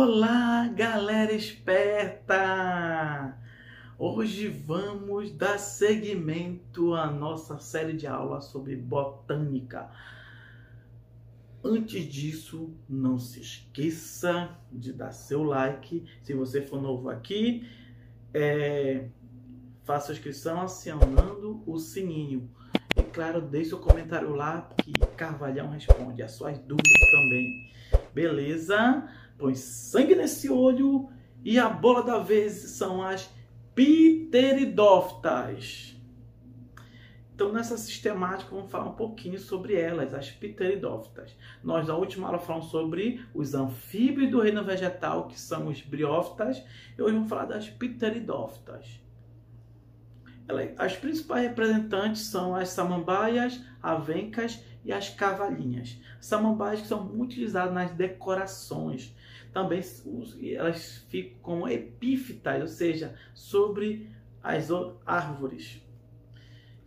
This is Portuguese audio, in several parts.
Olá, galera esperta! Hoje vamos dar seguimento à nossa série de aulas sobre botânica. Antes disso, não se esqueça de dar seu like. Se você for novo aqui, faça a inscrição acionando o sininho. E claro, deixe seu comentário lá que Carvalhão responde as suas dúvidas também. Beleza? Põe sangue nesse olho e a bola da vez são as pteridófitas. Então, nessa sistemática, vamos falar um pouquinho sobre elas, as pteridófitas. Nós, na última aula, falamos sobre os anfíbios do reino vegetal, que são os briófitas, e hoje vamos falar das pteridófitas. As principais representantes são as samambaias, avencas e as cavalinhas. Samambaias que são muito utilizadas nas decorações. Também elas ficam como epífitas, ou seja, sobre as árvores.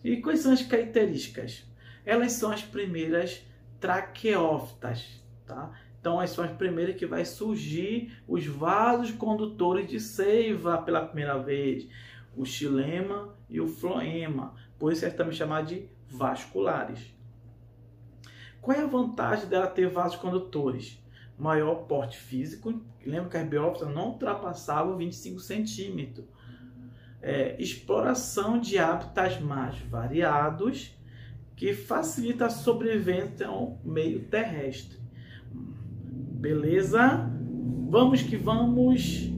E quais são as características? Elas são as primeiras traqueófitas, tá? Então, elas são as primeiras que vai surgir os vasos condutores de seiva pela primeira vez. O xilema e o floema. Por isso, elas também chamadas de vasculares. Qual é a vantagem dela ter vasos condutores? Maior porte físico. Lembra que as briófitas não ultrapassavam 25 centímetros. Exploração de hábitats mais variados, que facilita a sobrevivência ao meio terrestre. Beleza? Vamos que vamos.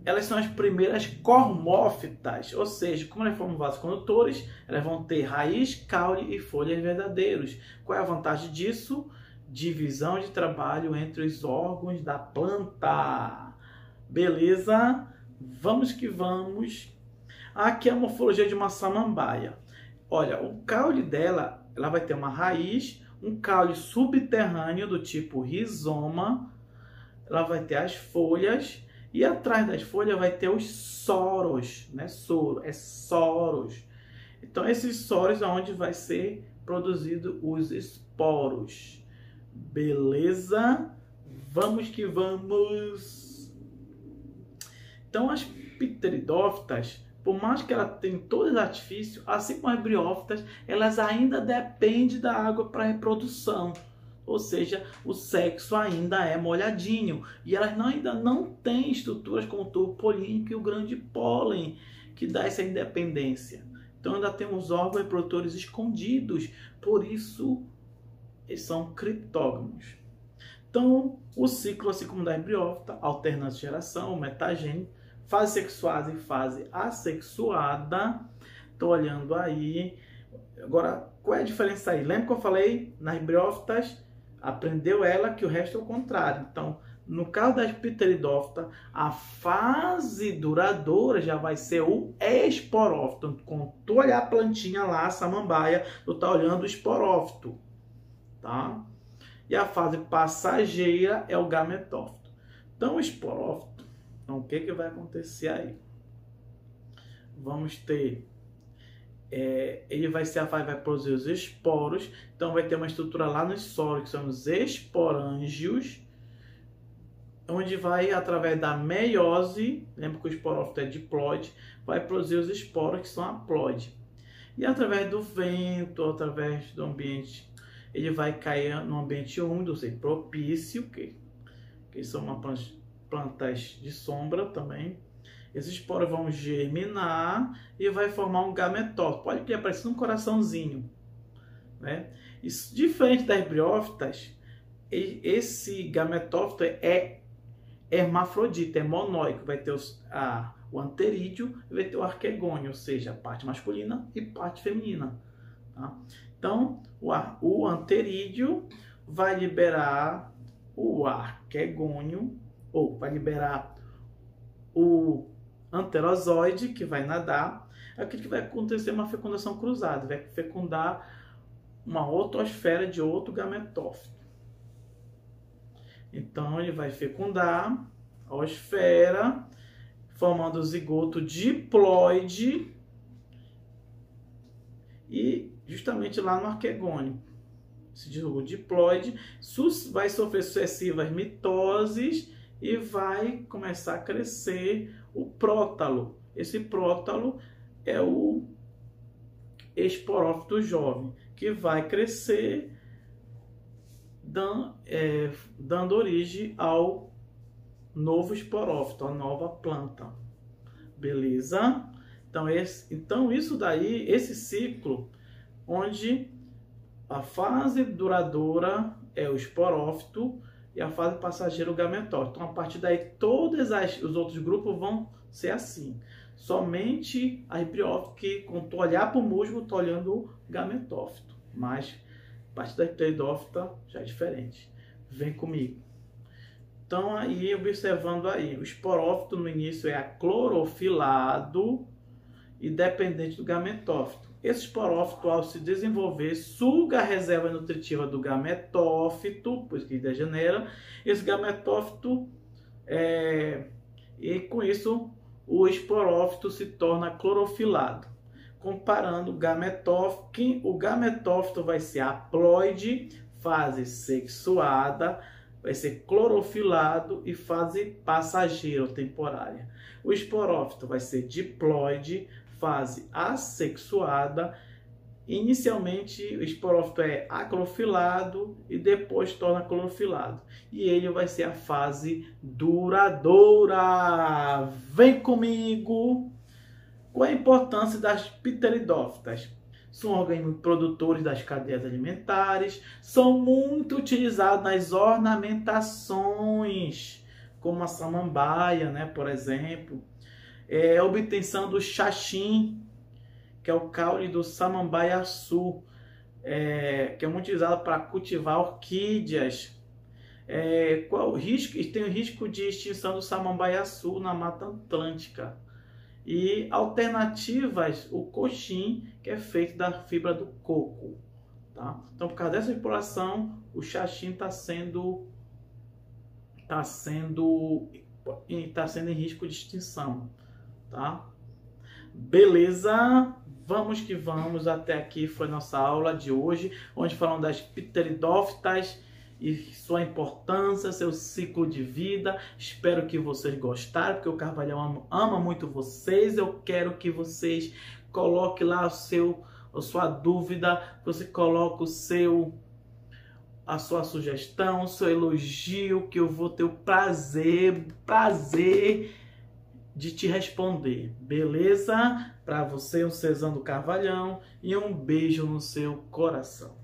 Elas são as primeiras cormófitas, ou seja, como elas formam vasos condutores, elas vão ter raiz, caule e folhas verdadeiros. Qual é a vantagem disso? Divisão de trabalho entre os órgãos da planta. Beleza? Vamos que vamos. Aqui é a morfologia de uma samambaia. Olha, o caule dela, ela vai ter uma raiz, um caule subterrâneo do tipo rizoma. Ela vai ter as folhas e atrás das folhas vai ter os soros, né? Soro, é soros. Então, esses soros é onde vai ser produzido os esporos. Beleza? Vamos que vamos! Então, as pteridófitas, por mais que ela tenha todo esse artifício, assim como as briófitas, elas ainda dependem da água para reprodução. Ou seja, o sexo ainda é molhadinho. E elas ainda não têm estruturas como o tubo polínico e o grande pólen, que dá essa independência. Então, ainda tem os órgãos reprodutores escondidos. Por isso, eles são criptógamos. Então, o ciclo, assim como da briófita, alternância de geração, metagênese, fase sexuada e fase assexuada. Estou olhando aí. Agora, qual é a diferença aí? Lembra que eu falei nas briófitas? Aprendeu ela que o resto é o contrário. Então, no caso das pteridófitas, a fase duradoura já vai ser o esporófito. Então, quando tu olhar a plantinha lá, a samambaia, tu tá olhando o esporófito, tá? E a fase passageira é o gametófito. Então, o esporófito, então, o que vai acontecer aí? Vamos ter... ele vai ser a fase, vai produzir os esporos. Então, vai ter uma estrutura lá nos soros, que são os esporângios, onde vai, através da meiose, lembra que o esporófito é diploide, vai produzir os esporos, que são haploide. E através do vento, através do ambiente, ele vai cair no ambiente úmido, ou seja, propício, que são plantas de sombra também. Esses esporos vão germinar e vai formar um gametófito. Pode que apareça um coraçãozinho, né? Isso, diferente das briófitas, esse gametófito é hermafrodita, é monóico. Vai ter o anterídeo e vai ter o arquegônio, ou seja, a parte masculina e parte feminina. Tá? Então, o anterídeo vai liberar o arquegônio, ou vai liberar o anterozoide, que vai nadar. Aqui que vai acontecer uma fecundação cruzada, vai fecundar uma otosfera de outro gametófito. Então, ele vai fecundar a osfera, formando o zigoto diploide, e justamente lá no arquegônio. Esse zigoto diploide vai sofrer sucessivas mitoses e vai começar a crescer o prótalo. Esse prótalo é o esporófito jovem, que vai crescer dando origem ao novo esporófito, a nova planta. Beleza? Então isso daí, esse ciclo, onde a fase duradoura é o esporófito e a fase passageira o gametófito. Então a partir daí todos os outros grupos vão ser assim. Somente a embriófito, que quando tu olhar para o musgo, tu olhando o gametófito. Mas a partir da pteridófita já é diferente. Vem comigo. Então aí, observando aí, o esporófito no início é aclorofilado e dependente do gametófito. Esse esporófito, ao se desenvolver, suga a reserva nutritiva do gametófito, por isso que degenera. Esse gametófito, e com isso, o esporófito se torna clorofilado. Comparando o gametófito vai ser haploide, fase sexuada, vai ser clorofilado e fase passageira ou temporária. O esporófito vai ser diploide, fase assexuada. Inicialmente o esporófito é aclorofilado e depois torna clorofilado. E ele vai ser a fase duradoura. Vem comigo! Qual a importância das pteridófitas? São organismos produtores das cadeias alimentares, são muito utilizados nas ornamentações, como a samambaia, né, por exemplo. A obtenção do xaxim, que é o caule do samambaiaçu, que é muito utilizado para cultivar orquídeas. Qual o risco? Tem o risco de extinção do samambaiaçu na Mata Atlântica. E alternativas, o coxim, que é feito da fibra do coco. Tá? Então, por causa dessa exploração, o xaxim está sendo em risco de extinção. Tá? Beleza? Vamos que vamos. Até aqui foi nossa aula de hoje, onde falamos das pteridófitas e sua importância, seu ciclo de vida. Espero que vocês gostaram, porque o Carvalhão ama muito vocês. Eu quero que vocês coloquem lá a sua dúvida, você coloque a sua sugestão, o seu elogio, que eu vou ter o prazer de te responder. Beleza? Para você, um Cezão do Carvalhão, e um beijo no seu coração.